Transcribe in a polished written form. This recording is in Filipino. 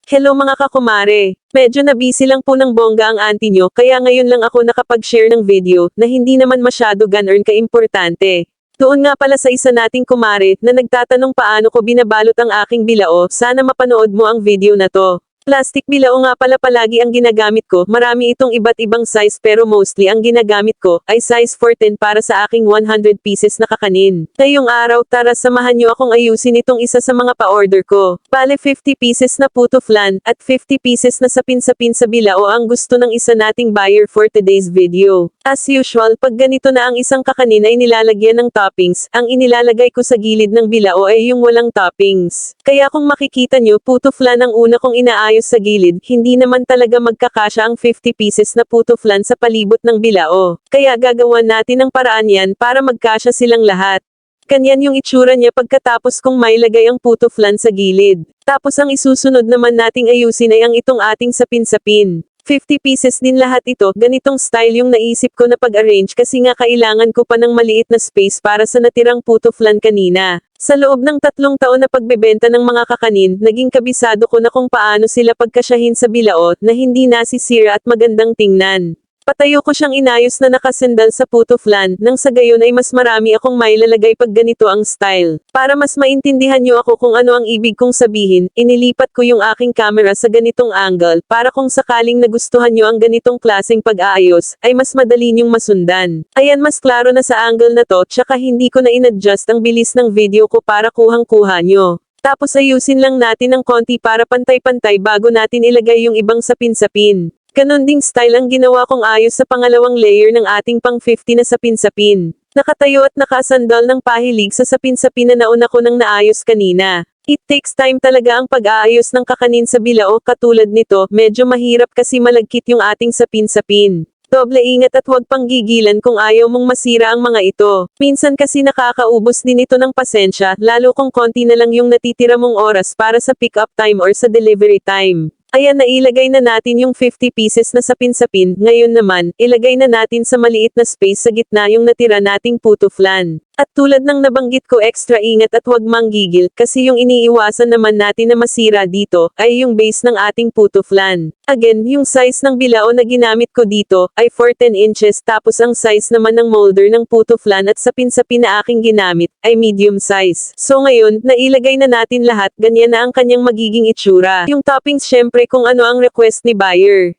Hello mga kakumare! Medyo na busy lang po ng bongga ang auntie nyo kaya ngayon lang ako nakapag-share ng video na hindi naman masyado ganun ka-importante. Doon nga pala sa isa nating kumare na nagtatanong paano ko binabalot ang aking bilao, sana mapanood mo ang video na to. Plastic bilao nga pala palagi ang ginagamit ko, marami itong iba't ibang size pero mostly ang ginagamit ko ay size 410 para sa aking 100 pieces na kakanin. Ngayong araw tara samahan nyo akong ayusin itong isa sa mga pa-order ko. Bale 50 pieces na puto flan at 50 pieces na sapin-sapin sa bilao ang gusto ng isa nating buyer for today's video. As usual pag ganito na ang isang kakanin ay nilalagyan ng toppings, ang inilalagay ko sa gilid ng bilao ay yung walang toppings. Kaya kung makikita nyo puto flan ang una kong inaayos sa gilid, hindi naman talaga magkakasya ang 50 pieces na puto flan sa palibot ng bilao. Kaya gagawan natin ng paraan yan para magkasya silang lahat. Ganyan yung itsura niya pagkatapos kong mailagay ang puto flan sa gilid. Tapos ang isusunod naman nating ayusin ay ang itong ating sapin-sapin. 50 pieces din lahat ito, ganitong style yung naisip ko na pag-arrange kasi nga kailangan ko pa ng maliit na space para sa natirang puto flan kanina. Sa loob ng 3 taon na pagbebenta ng mga kakanin, naging kabisado ko na kung paano sila pagkasyahin sa bilao na hindi nasisira at magandang tingnan. Patayo ko siyang inayos na nakasendal sa puto flan, nang sa gayon ay mas marami akong mailalagay pag ganito ang style. Para mas maintindihan niyo ako kung ano ang ibig kong sabihin, inilipat ko yung aking camera sa ganitong angle, para kung sakaling nagustuhan niyo ang ganitong klaseng pag-aayos, ay mas madali niyong masundan. Ayan mas klaro na sa angle na to, tsaka hindi ko na inadjust ang bilis ng video ko para kuhang-kuha niyo. Tapos ayusin lang natin ng konti para pantay-pantay bago natin ilagay yung ibang sapin-sapin. Ganon ding style ang ginawa kong ayos sa pangalawang layer ng ating pang 50 na sapin-sapin. Nakatayo at nakasandal ng pahilig sa sapin-sapin na nauna ko nang naayos kanina. It takes time talaga ang pag-aayos ng kakanin sa bilao, katulad nito, medyo mahirap kasi malagkit yung ating sapin-sapin. Doble ingat at huwag pang gigilan kung ayaw mong masira ang mga ito. Minsan kasi nakakaubos din ito ng pasensya, lalo kung konti na lang yung natitira mong oras para sa pick-up time or sa delivery time. Ayan nailagay na natin yung 50 pieces na sapin-sapin, ngayon naman, ilagay na natin sa maliit na space sa gitna yung natira nating puto flan. At tulad ng nabanggit ko extra ingat at huwag manggigil, kasi yung iniiwasan naman natin na masira dito, ay yung base ng ating puto flan. Again, yung size ng bilao na ginamit ko dito, ay 410 inches tapos ang size naman ng molder ng puto flan at sapin-sapin na aking ginamit, ay medium size. So ngayon, nailagay na natin lahat, ganyan na ang kanyang magiging itsura. Yung toppings syempre kung ano ang request ni buyer.